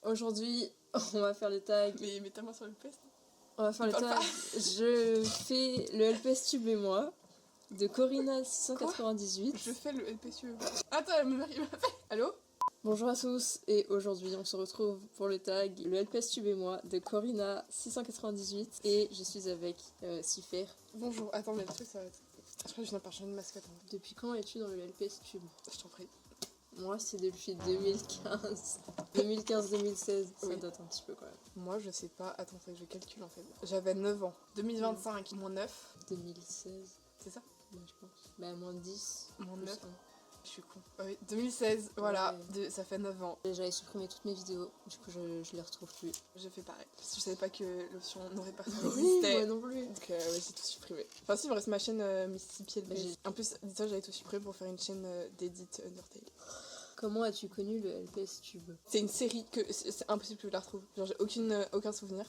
Aujourd'hui, on va faire le tag. Mais mets ta main sur le LPS. On va faire le tag. Je fais le LPS Tube et moi de Corina 698. Je fais le LPS Tube. Attends, ma mère il m'a fait. Allô? Bonjour à tous et aujourd'hui on se retrouve pour le tag le LPS Tube et moi de Corina 698 et je suis avec Sifer. Bonjour, attends mais le truc ça va être... Je crois que je viens de changer de mascotte. Hein. Depuis quand es-tu dans le LPS Tube? Je t'en prie. Moi c'est depuis 2015. 2015-2016, ça Oui. date un petit peu quand même. Moi je sais pas, attends, c'est que je calcule en fait. J'avais 9 ans. 2025 moins 9. 2016, C'est ça? bah, je pense. Bah moins 10. Moins plus 9. 1. Je suis con. Oui, 2016, voilà, Ouais. ça fait 9 ans. J'avais supprimé toutes mes vidéos, du coup je les retrouve plus. J'ai fait pareil. Parce que je savais pas que l'option non répartie Oui, existait. moi non plus. Donc ouais, j'ai tout supprimé. Enfin si, il me reste ma chaîne Mississippi LPS. Bah, En plus, dis-toi, j'avais tout supprimé pour faire une chaîne d'Edith Undertale. Comment as-tu connu le LPS Tube? C'est une série que c'est impossible que je la retrouve. Genre j'ai aucun souvenir.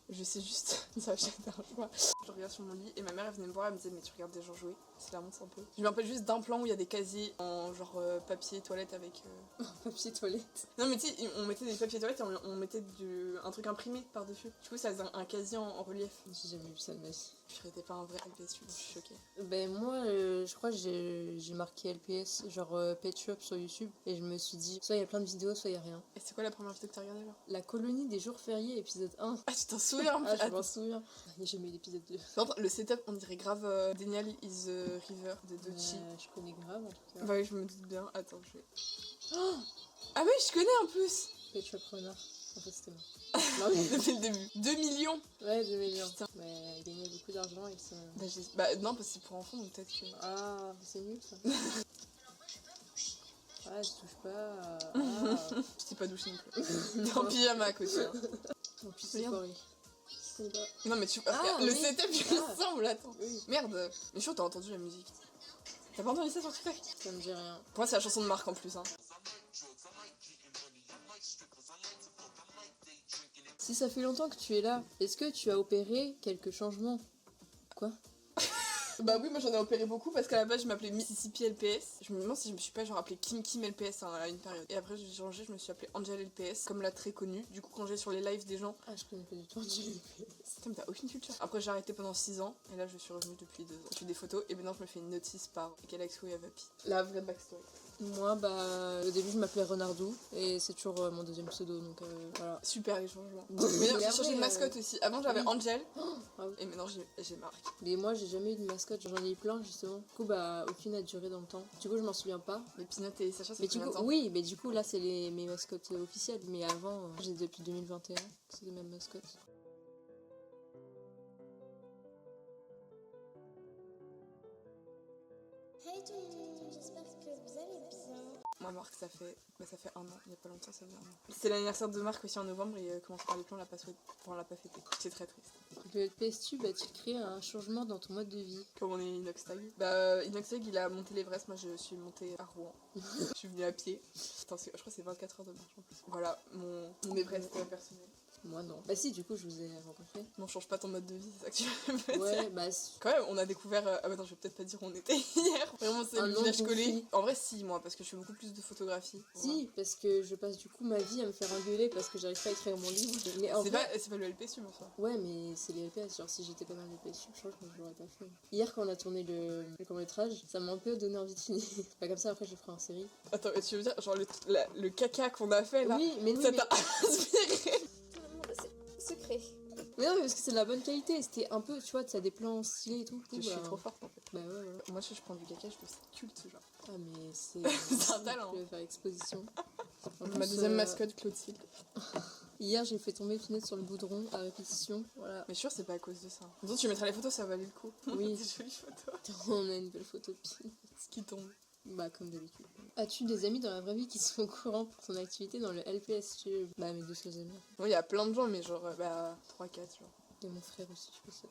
Je sais juste, ça achète un jour. Je regarde sur mon lit et ma mère elle venait me voir, elle me disait mais tu regardes des gens jouer, c'est la honte un peu. Je me rappelle juste d'un plan où il y a des casiers en genre papier toilette avec... Papier toilette. Non mais tu sais, on mettait des papiers toilettes et on mettait un truc imprimé par-dessus. Du coup ça faisait un casier en relief. J'ai jamais vu ça de ma vie. Je n'étais pas un vrai LPS, je suis choquée. Ben moi, je crois que j'ai marqué LPS, genre Pet Shop sur YouTube, et je me suis dit, soit il y a plein de vidéos, soit il y a rien. Et c'est quoi la première vidéo que t'as regardée genre? La colonie des jours fériés, épisode 1. Ah tu t'en souviens? Ah, je m'en souviens. Il n'y a jamais eu d'épisode 2. Par contre, le setup on dirait grave Daniel is a River de Dochi. Je connais grave en tout cas. Bah oui, je me doute bien. Attends, je vais... Oh ah oui, je connais en plus. Pet Shop Renard. En fait, c'était moi. Non, mais depuis le début. 2 millions. Ouais, 2 millions. Putain. Mais il gagnait beaucoup d'argent et ça... Bah non, parce que c'est pour enfants, donc peut-être que... Ah, c'est nul ça. Ah, je touche pas. Ah. Je t'ai pas douché non plus. T'es en pyjama à côté. Hein. En plus, c'est Merde. forêt. Je connais pas. Non, mais tu... Ah, le oui. setup, il me semble, attends. Oui. Merde. Mais je suis t'as entendu la musique. T'as pas entendu ça sur TikTok? Ça me dit rien. Pour moi, c'est la chanson de Marc en plus. Hein. Si ça fait longtemps que tu es là, est-ce que tu as opéré quelques changements? Quoi? Bah oui, moi j'en ai opéré beaucoup parce qu'à la base je m'appelais Mississippi LPS. Je me demande si je me suis pas genre appelée Kim LPS à une période. Et après j'ai changé, je me suis appelée Angel LPS, comme la très connue. Du coup quand j'ai sur les lives des gens... Ah, je connais pas du tout du LPS. Putain mais t'as aucune culture. Après j'ai arrêté pendant 6 ans et là je suis revenue depuis 2 ans. Je fais des photos et maintenant je me fais une notice par Galaxo et Avapi. La vraie backstory. Moi, bah, au début je m'appelais Renardou et c'est toujours mon deuxième pseudo donc voilà. Super les changements. Mais non, j'ai changé de mascotte aussi. Avant j'avais oui. Angel Ah oui. et maintenant j'ai Marc. Mais moi j'ai jamais eu de mascotte, j'en ai eu plein justement. Du coup, bah, aucune a duré dans le temps. Du coup, je m'en souviens pas. Mais Pinot et Sacha ça Mais fait du combien coup, de temps? oui, mais du coup, là c'est mes mascottes officielles. Mais avant, j'ai depuis 2021 que c'est les mêmes mascottes. Hey tout le monde, j'espère que vous allez bien. Moi Marc ça fait un an, il y a pas longtemps ça faisait un an. C'était l'anniversaire de Marc aussi en novembre et commence par les plans, on l'a pas fêté. C'est très triste. Le LPS Tube a-t-il créé un changement dans ton mode de vie? Comme on est Inoxtag. Bah Inoxtag il a monté l'Everest, moi je suis montée à Rouen. Je suis venue à pied. Putain, je crois que c'est 24 heures de marche en plus. Voilà, mon Everest personnel. Moi non. Bah si, du coup, je vous ai rencontré. Non, change pas ton mode de vie, c'est ça que tu veux me Ouais, dire. bah... Quand même, on a découvert... Ah bah non, je vais peut-être pas dire où on était hier. Vraiment, c'est Un le an village de collé. bouffi. En vrai, si, moi, parce que je fais beaucoup plus de photographie. Si, parce que je passe du coup ma vie à me faire engueuler parce que j'arrive pas à écrire mon livre. Mais en C'est vrai... pas le LP sur ça. Ouais, mais c'est les LPS. Genre, si j'étais pas dans les LPS Tube, je crois que je l'aurais pas fait. Hier, quand on a tourné le court-métrage, ça m'a un peu donné envie de finir. Bah comme ça, après, je le ferai en série. Attends, tu veux dire, genre le caca qu'on a fait là, Oui, mais oui, ça mais... t'a inspiré? Tout le monde c'est secret. Mais non, mais parce que c'est de la bonne qualité. C'était un peu, tu vois, ça a des plans stylés et tout. Je bah... suis trop forte en fait. Bah ouais, ouais. Moi, si je prends du caca, je trouve ça culte, genre. Ah, mais c'est... C'est un talent. Je vais faire exposition. En Ma plus, deuxième mascotte, Clotilde. Hier, j'ai fait tomber Pinette sur le boudron à répétition. Voilà. Mais sûr, c'est pas à cause de ça. Disons, tu mettras les photos, ça valait le coup. Oui. Des jolies photos. On a une belle photo de Pinette. Ce qui tombe. Bah, comme d'habitude. As-tu des amis dans la vraie vie qui sont au courant pour ton activité dans le LPS Tube? Bah, mes deux seuls amis. Bon, il y a plein de gens, mais genre, 3-4, genre. Et mon frère aussi, je pense ça.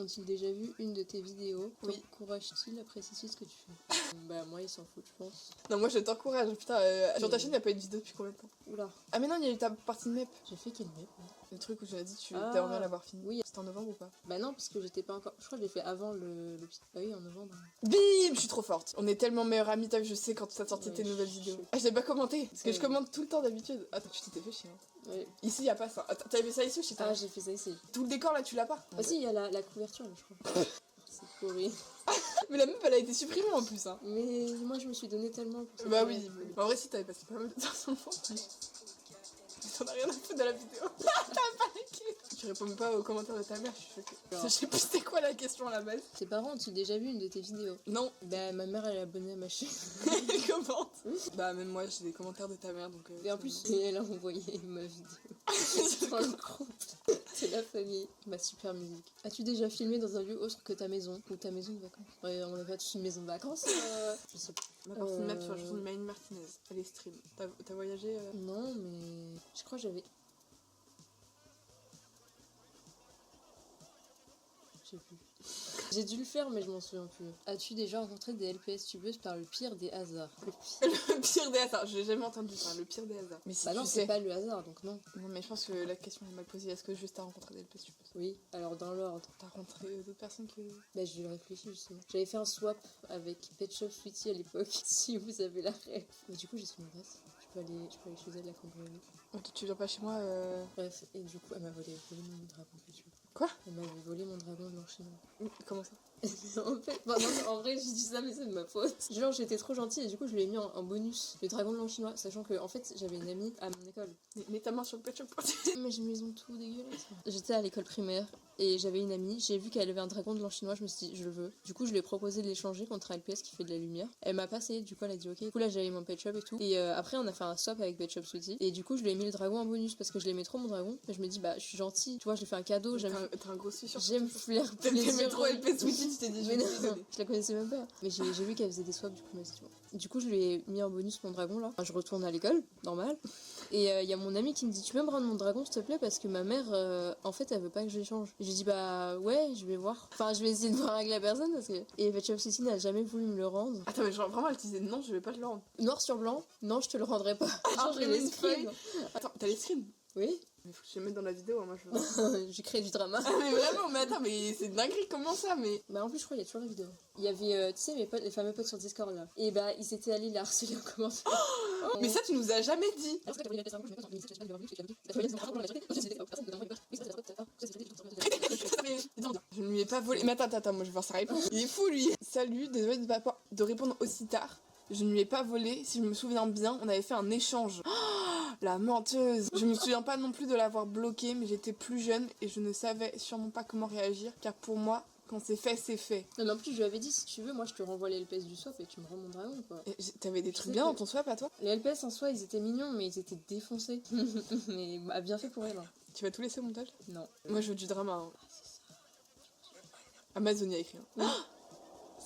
Ont-ils déjà vu une de tes vidéos? Oui. T'encouragent-ils à apprécier ce que tu fais? Bah, moi, ils s'en foutent, je pense. Non, moi, je t'encourage. Putain, sur ta chaîne, il n'y a pas eu de vidéo depuis combien de temps? Oula, Ah, mais non, il y a eu ta partie de MEP. j'ai fait quel mec? Le truc où tu m'as dit tu Ah. t'aimerais l'avoir fini. Oui. C'était en novembre ou pas? Bah non, parce que j'étais pas encore. Je crois que je l'ai fait avant le. Bah oui, en novembre. Bim! Je suis trop forte. On est tellement meilleures amies, t'as vu, je sais quand ça sorti Ouais, tes nouvelles je- vidéos. Ah, je l'ai pas commenté, parce que je Ouais. commente tout le temps d'habitude. Attends, tu t'étais fait chier. Hein. Ouais. Ici, y a pas ça. Attends, t'avais fait ça ici ou chez toi? Ah, j'ai fait ça ici. Tout le décor là, tu l'as pas? Ah si, il y a la couverture là, je crois. C'est pourri. Mais la meuf, elle a été supprimée en plus. Hein. Mais moi, je me suis donné tellement pour ça. Bah oui, en vrai, si t'avais passé pas mal de temps sur le fond. T'en as rien à foutre de la vidéo. T'as paniqué. Tu réponds même pas aux commentaires de ta mère, je suis choquée. Non. Je sais plus c'était quoi la question à la base. Tes parents ont-ils déjà vu une de tes vidéos? Non, Bah, ma mère, elle est abonnée à ma chaîne. elle commente. Bah, même moi, j'ai des commentaires de ta mère donc. Et en plus, elle a envoyé ma vidéo. Dans le groupe. C'est la famille. Ma super musique. As-tu déjà filmé dans un lieu autre que ta maison? Ou ta maison de vacances? Ouais, on n'a pas tous une maison de vacances. Je sais pas. Ma partie de map sur la chanson de Maïne Martinez. Elle est stream. T'as voyagé Non, mais je crois que j'avais. J'ai plus. J'ai dû le faire, mais je m'en souviens plus. As-tu déjà rencontré des LPS tubeuses par le pire des hasards? Le pire. Le pire des hasards, j'ai jamais entendu ça, le pire des hasards. Mais si Bah non, tu c'est sais. pas le hasard, donc non. Non, mais je pense que la question est mal posée. Est-ce que juste t'as rencontré des LPS, tu penses? Oui, alors dans l'ordre. T'as rencontré d'autres personnes que. Bah, je réfléchis justement. J'avais fait un swap avec Pet Shop Sweetie à l'époque, si vous avez la rêve. Mais du coup, j'ai son adresse. Je peux aller chez elle la cambrioler. Oh, tu viens pas chez moi Bref, et du coup, elle m'a volé mon dragon Pet Shop. Quoi? Elle m'avait volé mon dragon blanc chinois. Comment ça? En fait, bah non, en vrai, je dis ça, mais c'est de ma faute. Genre, j'étais trop gentille et du coup, je lui ai mis en bonus le dragon blanc chinois, sachant que, en fait, j'avais une amie à mon école. Mets ta main sur le pet shop. Mais j'ai maison tout dégueulasse. J'étais à l'école primaire et j'avais une amie. J'ai vu qu'elle avait un dragon blanc chinois, je me suis dit, je le veux. Du coup, je lui ai proposé de l'échanger contre un LPS qui fait de la lumière. Elle m'a passé, du coup, elle a dit ok. Du coup, là, j'avais mon pet shop et tout. Et après, on a fait un swap avec Pet Shop Sweetie. Et du coup, je lui ai mis le dragon en bonus parce que je l'aimais trop, mon dragon. Et je me dis, bah, je suis gentille, tu vois, je lui fais un cadeau. T'as un gros sucre sur J'aime faire T'aimais plaisir. trop LPS Sweetie, tu t'es dit, je Mais vais non, lui donner. je la connaissais même pas. Mais j'ai vu qu'elle faisait des swaps, du coup, mais c'est bon. Du coup, je lui ai mis en bonus mon dragon là. Je retourne à l'école, normal. Et il y a mon ami qui me dit, tu peux me rendre mon dragon s'il te plaît, parce que ma mère, en fait, elle veut pas que je l'échange. J'ai dit, bah ouais, je vais voir. Enfin, je vais essayer de voir avec la personne parce que. Et Pet Shop Sweetie n'a jamais voulu me le rendre. Attends, mais genre vraiment, elle te disait non, je vais pas te le rendre. Noir sur blanc, non, je te le rendrai pas. Genre, j'ai Imprimer les une feuille. screens. Attends, t'as les screens? Oui, Mais faut que je les mette dans la vidéo, hein, moi je veux. j'ai créé du drama. Ah, mais vraiment, mais attends, mais c'est dinguerie, comment ça? Mais. Bah en plus je crois qu'il y a toujours la vidéo. Il y avait, tu sais, mes potes, les fameux potes sur Discord là. Et bah ils étaient allés la harceler en commentaire. Mais ça, tu nous as jamais dit. Je ne lui ai pas volé. Mais attends, moi je vais voir sa réponse. Il est fou lui. Salut, désolé de répondre aussi tard. Je ne lui ai pas volé. Si je me souviens bien, on avait fait un échange. Oh, la menteuse. Je me souviens pas non plus de l'avoir bloqué, mais j'étais plus jeune et je ne savais sûrement pas comment réagir. Car pour moi, quand c'est fait, c'est fait. Non, mais en plus je lui avais dit, si tu veux, moi je te renvoie les LPS du swap et tu me rends mon dragon quoi. Et t'avais des Je trucs sais bien que- dans ton swap à toi? Les LPS en soi ils étaient mignons mais ils étaient défoncés. Mais bah, bien fait pour elle. Hein. Tu vas tout laisser au montage? Non. Moi je veux du drama. Hein. Amazonie a écrit. Hein.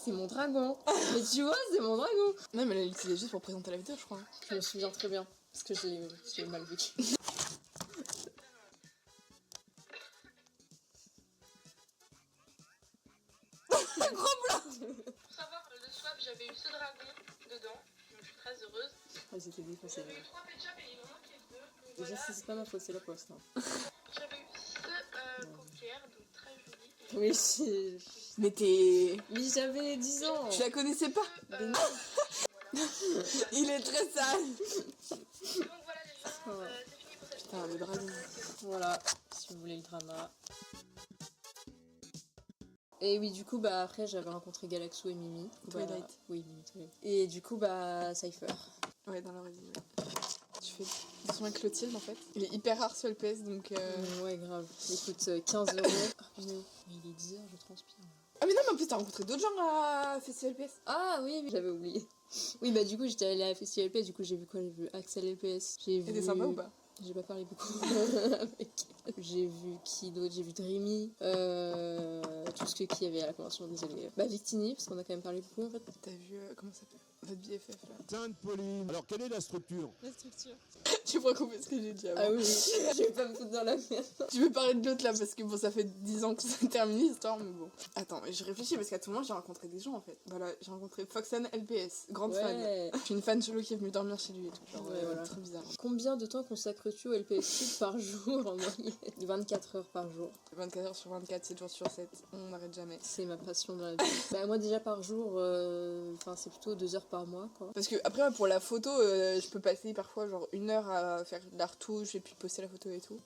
C'est mon dragon. Mais tu vois, c'est mon dragon. Non, mais elle l'a utilisé juste pour présenter la vidéo, je crois. Hein. Je me souviens très bien. Parce que je l'ai mal vécu. Pour savoir le swap, j'avais eu ce dragon dedans, donc je suis très heureuse. Ils étaient défoncés. J'avais eu 3 pet shops et il m'en manquait 2. Donc Déjà voilà. c'est pas ma faute, c'est la poste. Hein. J'avais eu ce coquillère, donc très joli. Oui, c'est... Mais t'es. Mais j'avais 10 ans. Tu la connaissais pas? Mais non. Voilà. Il est très sale. Donc voilà les gens, Oh. c'est fini pour cette Putain, le dragon. Voilà, si vous voulez le drama. Et oui, du coup, bah après, j'avais rencontré Galaxo et Mimi. Bah, Twilight. oui, Mimi, Twilight. Et du coup, bah, Cypher. Ouais, dans la vraie vie. Ouais. Tu fais son avec Clotilde en fait. Il est hyper rare sur le PS donc. Ouais, grave. Il coûte 15 euros. Ah, putain. Mais il est 10 heures, je transpire. Ah, mais non, mais en plus, t'as rencontré d'autres gens à Festival PS. Ah oui, oui, j'avais oublié. Oui, bah du coup, j'étais allée à la Festival LPS, du coup, j'ai vu quoi? J'ai vu Axel LPS. J'ai vu... C'était sympa ou pas? J'ai pas parlé beaucoup avec. J'ai vu qui d'autre? J'ai vu Dreamy. Tout ce que qui y avait à la convention, désolé. Bah Victini, parce qu'on a quand même parlé beaucoup en fait. T'as vu. Comment ça s'appelle? Votre BFF là. Teinte, Pauline. Alors, quelle est la structure? La structure. Tu pourrais couper ce que j'ai dit avant. Ah oui, je vais pas me foutre dans la merde. Je vais parler de l'autre là parce que bon, ça fait 10 ans que ça termine l'histoire, mais bon. Attends, je réfléchis parce qu'à tout moment j'ai rencontré des gens en fait. Voilà, j'ai rencontré Foxan LPS, grande fan. Ouais. Je suis une fan chelou qui est venue dormir chez lui et tout. Genre, Ouais, voilà. trop bizarre. Combien de temps consacres-tu au LPS Tube par jour en moyenne? 24 heures par jour. 24 heures sur 24, 7 jours sur 7, on n'arrête jamais. C'est ma passion dans la vie. Bah moi déjà par jour, enfin c'est plutôt 2 heures par mois quoi. Parce que après, ouais, pour la photo, je peux passer parfois genre 1 heure à faire de la retouche et puis poster la photo et tout.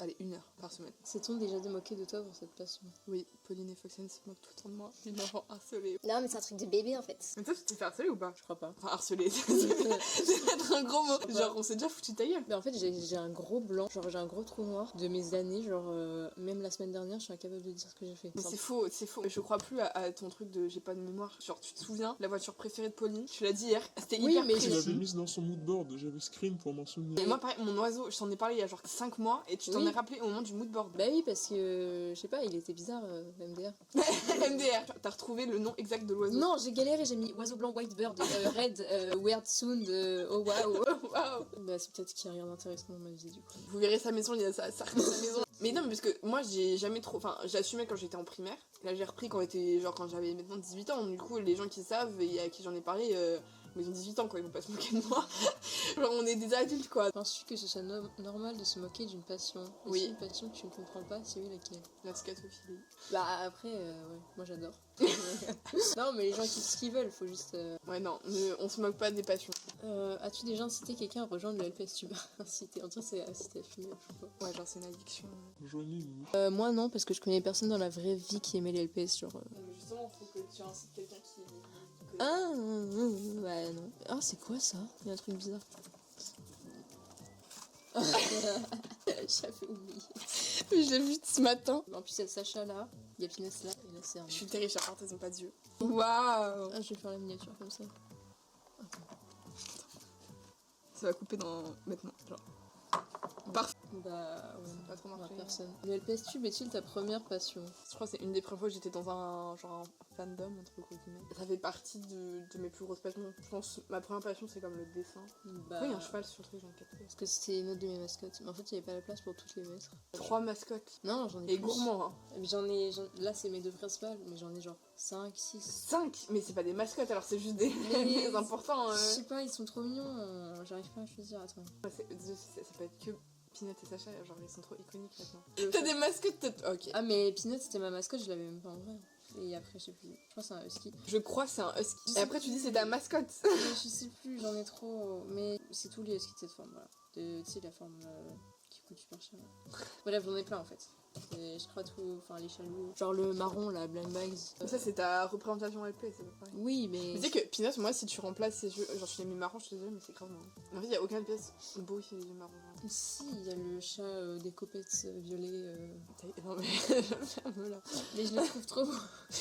Allez, 1 heure par semaine. S'est-on déjà démoqué de toi pour cette passion? Oui, Pauline et Foxen se moquent tout le temps de moi. Une enfant harcelée. Non, mais c'est un truc de bébé en fait. Mais toi, tu t'es fait harceler ou pas? Je crois pas. Enfin, harceler, c'est peut-être un gros mot. Genre, on s'est déjà foutu de ta gueule. Mais en fait j'ai un gros blanc, genre j'ai un gros trou noir de mes années, genre même la semaine dernière je suis incapable de dire ce que j'ai fait. Mais c'est faux, c'est faux. Je crois plus à ton truc de j'ai pas de mémoire. Genre, tu te souviens, la voiture préférée de Pauline, tu l'as dit hier, c'était Oui, hyper mais précis. Je l'avais mise dans son moodboard, j'avais screen pour m'en souvenir. Et moi, pareil, mon oiseau, je t'en ai parlé il y a genre 5 mois et tu t'en Oui. es rappelé au moment du moodboard. Bah oui parce que je sais pas, il était bizarre MDR. MDR, t'as retrouvé le nom exact de l'oiseau. Non, j'ai galéré, j'ai mis oiseau blanc, white bird, red, weird sound, oh waouh. Waouh. Bah c'est peut-être qu'il y a rien d'intéressant dans ma vie du coup. Vous verrez sa maison, il y a sa maison. Mais non, mais parce que moi j'ai jamais trop. Enfin, j'assumais quand j'étais en primaire. Là j'ai repris quand j'avais maintenant 18 ans. Du coup, les gens qui savent et à qui j'en ai parlé, mais ils ont 18 ans quoi, ils vont pas se moquer de moi. Genre, on est des adultes quoi. Penses-tu que ce soit normal de se moquer d'une passion? Oui. Une passion que tu ne comprends pas, c'est oui laquelle? La scatophilie. Bah après, ouais, moi j'adore. Non mais les gens qui ce qu'ils veulent, faut juste... Ouais, non, on se moque pas des passions. As-tu déjà incité quelqu'un à rejoindre le LPS Tube? Incité, en tout cas c'est incité à fumer, je sais pas. Ouais, genre c'est une addiction. Rejoignez-nous. Moi non, parce que je connais personne dans la vraie vie qui aimait les LPS, genre... Mais justement, faut que tu incites quelqu'un qui. Ah, bah non. Ah, c'est quoi ça? Il y a un truc bizarre. J'avais oublié. Je l'ai vu ce matin. En plus, il y a Sacha là, il y a Pinès là, et là c'est un. Je suis terrifiée, par contre, ils ont pas d'yeux. Waouh! Ah, je vais faire la miniature comme ça. Ça va couper dans. Maintenant. Genre. Parfait. Bah, ouais. Pas trop On marché. voit personne. Le LPS Tube est-il ta première passion? Je crois que c'est une des premières fois que j'étais dans un fandom, entre guillemets. Ça fait partie de mes plus grosses passions. Je pense ma première passion c'est comme le dessin. Bah. Oui, il y a un cheval sur le truc, j'en ai capté. Parce que c'était une autre de mes mascottes. Mais en fait, il n'y avait pas la place pour toutes les mettre. 3 mascottes. Non, j'en ai Et plus. gourmands, hein. Mais là, c'est mes deux principales, mais j'en ai genre 5, 6. 5! Mais c'est pas des mascottes, alors c'est juste des, Mais- des importants. Je sais pas, ils sont trop mignons. J'arrive pas à choisir, attends. Ça peut être que Peanut et Sacha, genre ils sont trop iconiques maintenant. T'as des mascottes, ok. Ah, mais Peanut, c'était ma mascotte, je l'avais même pas en vrai. Et après, je sais plus. Je crois que c'est un husky. Je crois que c'est un husky. Et après tu dis c'est ta mascotte. Mais je sais plus, j'en ai trop. Mais c'est tous les huskies de cette forme, voilà. Tu sais, la forme qui coûte super cher. Bref, j'en ai plein en fait. Et je crois tout. Enfin, les chaloux. Genre le marron, la Blind Bags. Ça c'est ta représentation LP, c'est pas pareil. Oui, mais. Tu sais que Peanut, moi si tu remplaces ses yeux, genre je l'ai mis marron, je suis désolée, mais c'est grave marrant. En fait, il y a aucun pièce beau qui a les yeux marrons. Si, il y a le chat des copettes violets. Non mais, ferme-la. Mais je le trouve trop beau.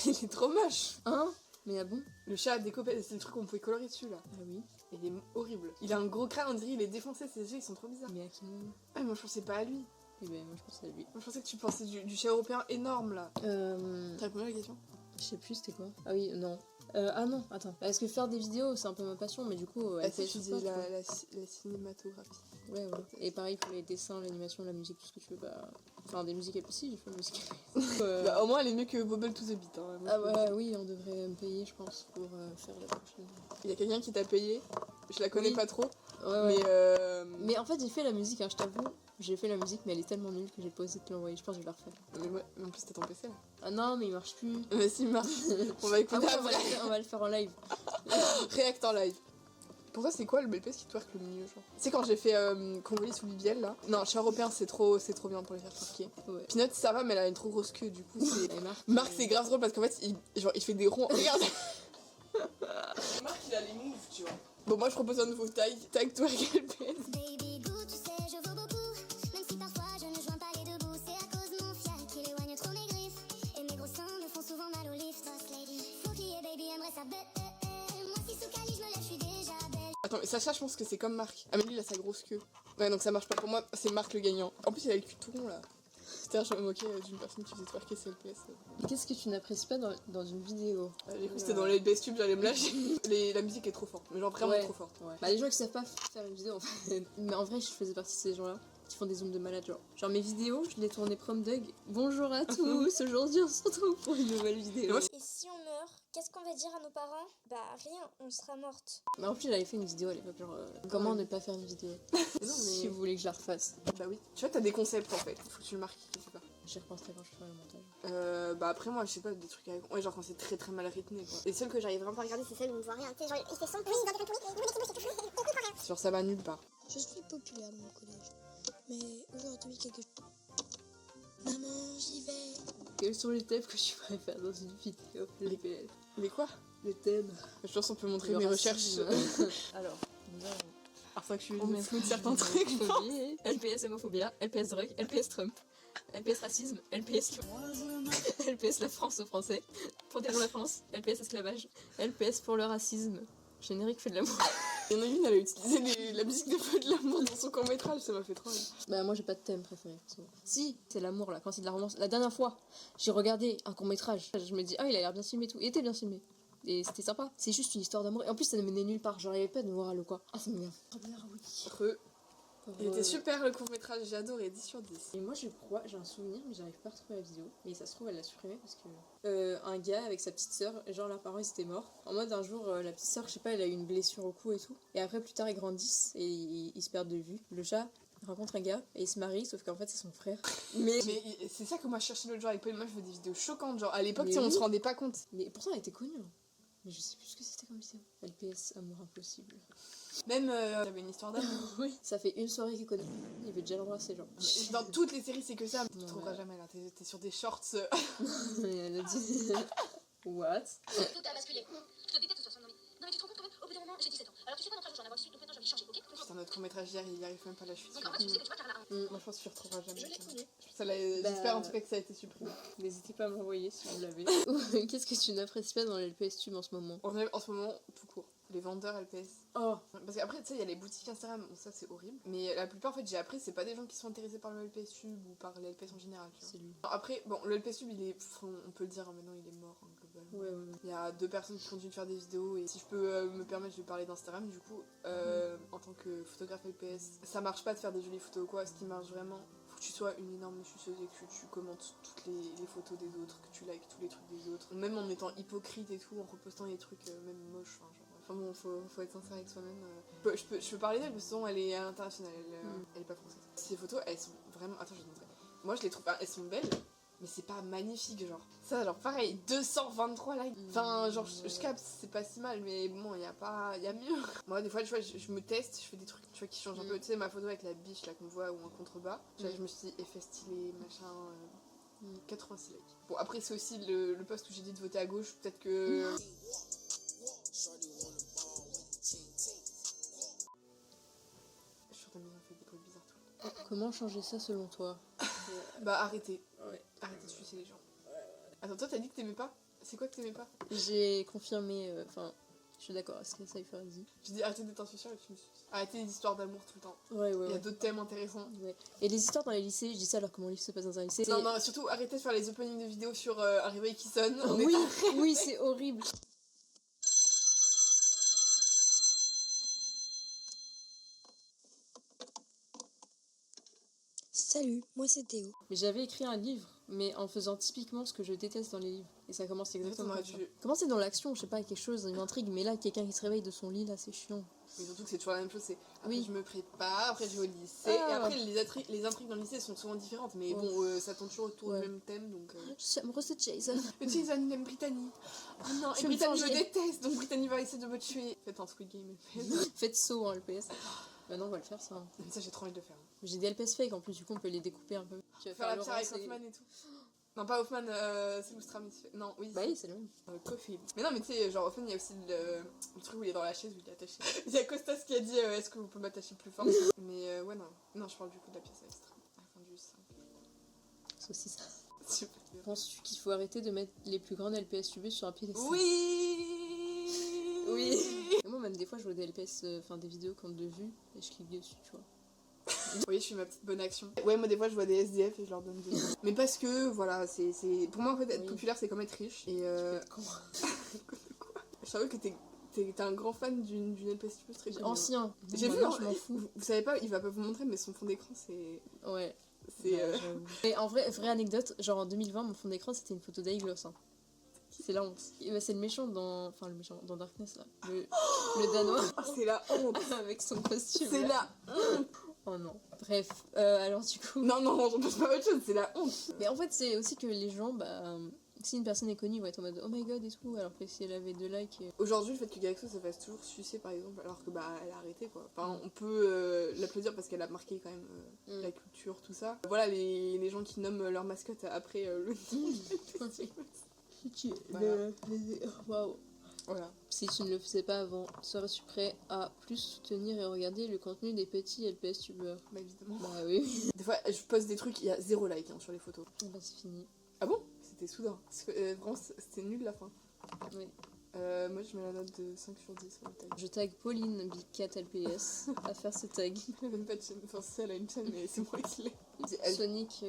Il est trop moche. Hein? Mais ah bon? Le chat a des copettes, c'est le truc qu'on pouvait colorer dessus là. Ah oui. Il est horrible. Il a un gros crâne, on dirait il est défoncé, ses yeux ils sont trop bizarres. Mais à qui moment? Ah, moi je pensais pas à lui. Eh ben, moi je pensais à lui. Moi je pensais que tu pensais du chat européen énorme là. T'as répondu à la question? Je sais plus c'était quoi. Ah oui, non. Ah non, attends. Parce que faire des vidéos, c'est un peu ma passion, mais du coup, Ah si, LPS, tu je dis sais pas, la cinématographie. Ouais, ouais. Et pareil pour les dessins, l'animation, la musique, tout ce que tu veux. Bah... Enfin, des musiques aussi, j'ai fait musique. Bah, au moins elle est mieux que Bobble to the Beat. Hein. Moi, Ah bah oui, on devrait me payer, je pense, pour faire la prochaine. Il y a quelqu'un qui t'a payé. Je la connais Oui. pas trop. Ouais, ouais. Mais, Mais en fait, j'ai fait la musique, hein, je t'avoue. J'ai fait la musique, mais elle est tellement nulle que j'ai pas osé te l'envoyer. Je pense que je vais la refaire. mais ouais, mais en plus t'as ton PC là. Ah non, mais il marche plus. Mais si, il marche. On va Ah écouter ouais, on va, après. on va le faire en live. React en live. Pour toi, c'est quoi le BPS qui twerk le mieux, genre? Tu sais, quand j'ai fait Congolais sous Bibiel là. Non, chat européen, c'est trop bien pour les faire twerker. Ouais. Peanut, ça va, mais elle a une trop grosse queue, du coup, c'est. Et Marc, Marc, c'est grave drôle parce qu'en fait, il fait des ronds. Regarde! Marc, il a les moves, tu vois. Bon, moi, je propose un nouveau tag twerk LPS. Baby boo, tu sais, je vaux beaucoup. Même si parfois je ne joins pas les deux bouts. C'est à cause de mon fiac qui éloigne trop mes griffes. Et mes gros seins me font souvent mal au lift. Boss lady, faut qu'il y ait baby, aimerait ça bête. Moi, si sous Cali, je me lève, je suis déjà belle. Attends, mais Sacha, je pense que c'est comme Marc. Ah, mais lui, il a sa grosse queue. Ouais, donc ça marche pas pour moi, c'est Marc le gagnant. En plus, il a le cul tout rond là. Tout à l'heure, je me moquais d'une personne qui faisait twerker ses LPS. Et qu'est-ce que tu n'apprécies pas dans une vidéo? J'ai cru que c'était dans les best tubes, j'allais me lâcher. La musique est trop forte, mais genre vraiment Ouais. trop forte. Ouais. Bah les gens qui savent pas faire une vidéo en fait. Mais en vrai je faisais partie de ces gens-là qui font des zooms de malade genre mes vidéos je les tournais prom dug. Bonjour à tous, aujourd'hui on se retrouve pour une nouvelle vidéo. Moi, Et si on meurt, qu'est-ce qu'on va dire à nos parents? Bah rien, on sera morte. Mais en plus j'avais fait une vidéo à l'époque genre comment ne pas faire une vidéo. Non, mais- Si vous voulez que je la refasse. Bah oui. Tu vois, t'as des concepts en fait. Faut que tu le marques quelque part. J'y repenserai quand je ferai le montage. Bah après, moi, je sais pas, des trucs avec. Ouais, genre quand c'est très très mal rythmé quoi. Et celles que j'arrive vraiment pas à regarder, c'est celles où on voit rien. Tu sais, genre, il fait son oui, dans des oui, Sur ça va nulle part. Je suis populaire dans mon collège. Mais aujourd'hui, quelque chose. Maman, j'y vais. Quels sont les thèmes que tu préfères dans une vidéo? Les PS. Mais quoi? Les thèmes. Je pense qu'on peut montrer Le mes recherches. racisme. Alors, nous avons Alors, c'est vrai que je suis flou de certains trucs. je pense. LPS homophobia, LPS drogue, LPS Trump, LPS racisme, LPS LPS la France aux Français, protégeons la France, LPS esclavage, LPS pour le racisme. Générique fait de l'amour. Il y en a une, elle a utilisé la musique des feux de l'amour dans son court-métrage, ça m'a fait trop rire. Bah moi j'ai pas de thème préféré. Si, c'est l'amour là, quand c'est de la romance. La dernière fois, j'ai regardé un court-métrage, je me dis il a l'air bien filmé et tout. Il était bien filmé. Et c'était sympa. C'est juste une histoire d'amour. Et en plus ça ne menait nulle part, j'arrivais pas de moral ou quoi. Ah ça m'énerve. Creux. Il était super le court-métrage, j'ai adoré, 10 sur 10. Et moi je crois, j'ai un souvenir mais j'arrive pas à retrouver la vidéo. Mais ça se trouve elle l'a supprimé parce que un gars avec sa petite sœur, genre leurs parents ils étaient morts. En mode un jour la petite sœur, je sais pas, elle a eu une blessure au cou et tout. Et après plus tard ils grandissent et ils se perdent de vue. Le chat il rencontre un gars et il se marie sauf qu'en fait c'est son frère. Mais C'est ça que moi je cherchais l'autre jour avec Paul, moi je veux des vidéos choquantes, genre à l'époque Mais tu sais, on oui. se rendait pas compte. mais pourtant elle était connue. Hein. Mais je sais plus ce que c'était comme vidéo. LPS amour impossible. Même il y avait une histoire d'amour. Oui. Ça fait une soirée qu'il connaît. Il veut déjà l'embrasser genre. Dans toutes les séries c'est que ça, tu Ouais. trouveras jamais là, t'es sur des shorts. Et elle a dit what? Tout a basculé. Je te déteste, ça, non mais tu te rends compte quand même, au bout d'un moment, j'ai 17 ans. Alors tu sais pas dans 3 jours, j'en ai avoir 18, donc maintenant j'ai envie de changer, ok? Putain, notre court-métrage hier, il y arrive même pas là, je suis Donc sûre. en fait, tu sais que tu vois, t'as rien à Moi je pense que tu retrouveras jamais. Je l'ai ça. trouvé. J'espère en tout cas que ça a été supprimé. N'hésitez pas à m'envoyer si vous l'avez. Qu'est-ce que tu n'apprécies pas dans le LPS Tube en ce moment? En ce moment, tout court. Les vendeurs LPS. Oh. Parce qu'après, tu sais, il y a les boutiques Instagram, bon, ça c'est horrible. Mais la plupart, en fait, j'ai appris, c'est pas des gens qui sont intéressés par le LPS Tube ou par les LPS en général. Tu vois. C'est lui. Après, bon, le LPS Tube, il est. On peut le dire, hein, maintenant, il est mort, hein, globalement. Ouais. Il y a 2 personnes qui continuent de faire des vidéos et si je peux me permettre, je vais parler d'Instagram. Du coup, en tant que photographe LPS, ça marche pas de faire des jolies photos ou quoi. Ce qui marche vraiment, faut que tu sois une énorme suceuse et que tu commentes toutes les photos des autres, que tu likes tous les trucs des autres. Même en étant hypocrite et tout, en repostant des trucs même moches. Enfin bon, faut être sincère avec soi-même. Je peux parler d'elle parce que sinon elle est internationale, elle est pas française. Ces photos, elles sont vraiment. Attends, je vais te montrer. Moi, je les trouve. Elles sont belles. Mais c'est pas magnifique, genre. Ça, genre, pareil, 223 likes. Enfin, genre, je capte, c'est pas si mal, mais bon, y a mieux. Moi, des fois, tu vois, je me teste, je fais des trucs, tu vois, qui changent un peu. Tu sais, ma photo avec la biche, là, qu'on voit, ou un contrebas. Tu vois, je me suis dit, effet stylé, machin. 86 likes. Bon, après, c'est aussi le post où j'ai dit de voter à gauche. Peut-être que. Je suis sur ta maison, fait des bruits bizarres tout. Comment changer ça selon toi? Bah, arrêtez. Ouais. Arrêtez de sucer les gens. Attends, toi, t'as dit que t'aimais pas? C'est quoi que t'aimais pas? J'ai confirmé, enfin, je suis d'accord, est-ce que ça y ferait dit? J'ai dit arrêtez d'être insouciant et tu me suces. Arrêtez les histoires d'amour tout le temps. Ouais. Il y a d'autres thèmes intéressants. Ouais. Et les histoires dans les lycées, je dis ça alors que mon livre se passe dans un lycée. Non, surtout arrêtez de faire les openings de vidéos sur un réveil qui sonne. On est Oui, pas- oui, c'est horrible. Salut, moi c'est Théo. Mais j'avais écrit un livre, mais en faisant typiquement ce que je déteste dans les livres. Et ça commence exactement aurait comme ça. dû- Commencer dans l'action, je sais pas, quelque chose, une intrigue, mais là, quelqu'un qui se réveille de son lit, là, c'est chiant. Mais surtout que c'est toujours la même chose. C'est après Oui. je me prépare, après je vais au lycée. Ah. Et après les intrigues dans le lycée sont souvent différentes. Mais Ouais. bon, ça tourne toujours autour Ouais. du même thème. Donc, Je suis amoureuse de Jason. Le Jason il aime Brittany. Oh non, Je et vais me Brittany me venger. déteste. Donc Brittany va essayer de me tuer. Faites un Squid Game. Faites saut en LPS. Maintenant, on va le faire ça. Ça, j'ai trop envie de le faire. J'ai des LPS fake en plus, du coup, on peut les découper un peu. Tu vas Faire la Laurence pierre avec et- Hoffman et tout. Non, pas Hoffman, c'est Loustrami. Non, oui. Bah oui, c'est le même. Coffee. Mais non, mais tu sais, genre Hoffman, il y a aussi le truc où il est dans la chaise où il est attaché. Il y a Costas qui a dit est-ce que vous pouvez m'attacher plus fort? Mais ouais, non. Non, je parle du coup de la pièce extra. À la fin du 5. C'est aussi ça. Super. Penses-tu qu'il faut arrêter de mettre les plus grandes LPS tubées sur un piédestal? Oui. Oui. Et moi, même des fois, je vois des LPS, enfin des vidéos compte de vues, et je clique dessus, tu vois. Vous voyez, je fais ma petite bonne action. Ouais, moi des fois je vois des SDF et je leur donne des trucs. Mais parce que, voilà, c'est... Pour moi en fait, être Oui. populaire c'est comme être riche. Et Con. Quoi Je savais que t'es un grand fan d'une LPS très connue. Ancien. J'ai vu, Maintenant, hein, je m'en fous. vous savez pas, il va pas vous montrer, mais son fond d'écran c'est... Ouais. C'est... Ouais, j'avoue. Mais en vrai, vraie anecdote, genre en 2020, mon fond d'écran c'était une photo d'Aiglos. Hein. C'est la honte. Et bah, c'est le méchant dans. Enfin, le méchant dans Darkness là. Le Danois. Oh, c'est la honte. Avec son costume. C'est là. la honte. Oh non. Bref, alors du coup. Non, non, je pense pas à autre chose, c'est la honte. Mais en fait, c'est aussi que les gens, bah. Si une personne est connue, ils vont être en mode oh my god et tout, alors que si elle avait 2 likes. Aujourd'hui, le fait que Galaxo se fasse toujours sucer par exemple, alors que bah elle a arrêté quoi. Enfin, on peut l'applaudir parce qu'elle a marqué quand même la culture, tout ça. Voilà, les gens qui nomment leur mascotte après le. Voilà. Waouh. Voilà. Si tu ne le faisais pas avant, serais-tu prêt à plus soutenir et regarder le contenu des petits LPS tubeurs? Bah évidemment. Bah oui. Des fois, je poste des trucs, il y a 0 like hein, sur les photos. Bah c'est fini. Ah bon? C'était soudain. Parce que vraiment, c'était nul la fin. Oui. Moi, je mets la note de 5 sur 10 sur le tag. Je tag Pauline Big Cat LPS à faire ce tag. Elle a même pas de chaîne. Enfin, si, elle a une chaîne, mais c'est moi qui l'ai. Elle- Sonic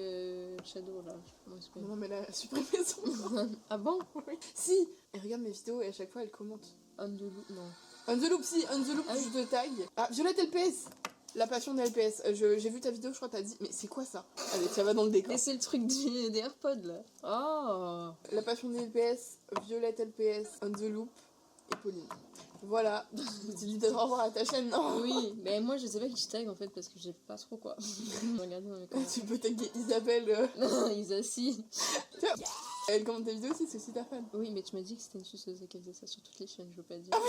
Shadow là, je sais pas comment il s'appelle. Non, mais elle a supprimé son nom. Ah bon? Oui. Si! Elle regarde mes vidéos et à chaque fois, elle commente. On the loop, non. On the Loop, si, On the Loop, Ah oui. je te tag. Ah, Violette LPS! La passion de LPS. J'ai vu ta vidéo, je crois que t'as dit. Mais c'est quoi ça? Allez, ça va dans le décor. Mais c'est le truc des AirPods là. Oh! La passion de LPS, Violette LPS, On the Loop et Pauline. Voilà. Tu dis peut-être au revoir à ta chaîne, non? Oui, mais moi je sais pas qui je tag en fait parce que j'ai pas trop quoi. Regardez dans mes commentaires. Tu peux taguer Isabelle. Ils assis. Elle commente tes vidéos aussi, c'est aussi ta fan. Oui, mais tu m'as dit que c'était une suceuse et qu'elle faisait ça sur toutes les chaînes, je veux pas dire. Ah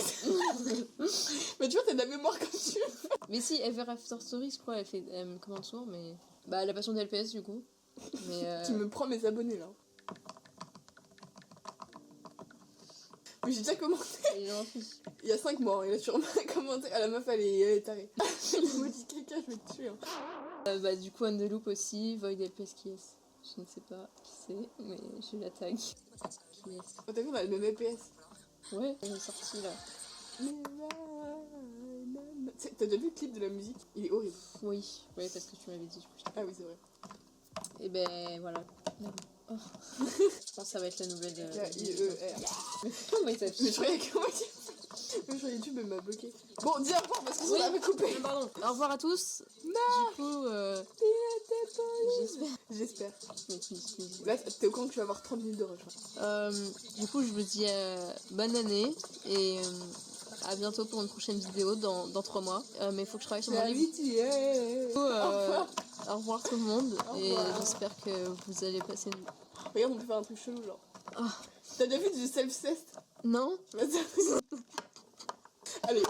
Mais tu vois, t'as de la mémoire comme tu veux. Mais si, Ever After Stories, je crois, elle me commente souvent, mais. Bah, la passion de LPS du coup. Mais. Tu me prends mes abonnés là. Mais j'ai déjà commenté. Et j'en fiche. Il y a 5 mois, il a sûrement commenté. Ah, la meuf, elle est tarée. Le maudit caca, je vais te tuer. Hein. Bah, du coup, On the Loop aussi, Void LPS qui est. Je ne sais pas qui c'est, mais je la tag. Qui est. Oh, t'as vu, on a le même LPS. Ouais, elle est sortie là. T'as déjà vu le clip de la musique? Il est horrible. Oui, ouais, parce que tu m'avais dit, du coup. Ah oui, c'est vrai. Et ben voilà. Oh. Je pense que ça va être la nouvelle. K-I-E-R. Comment il s'affiche? Mais je croyais comment mais sur YouTube, elle m'a bloqué. Bon, dis au revoir parce que ça l'avait coupé. Pardon. Au revoir à tous. Du coup, J'espère. j'espère. Là, t'es au courant que tu vas avoir 30 minutes de rush. Du coup, je vous dis bonne année et à bientôt pour une prochaine vidéo dans 3 mois. Mais il faut que je travaille sur mon livre. Du coup, au revoir tout le monde et j'espère que vous allez passer une... Regarde, on peut faire un truc chelou genre. Oh. T'as déjà vu du self-cest? Non? Vas-y. Allez,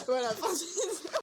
voilà, fin de vidéo.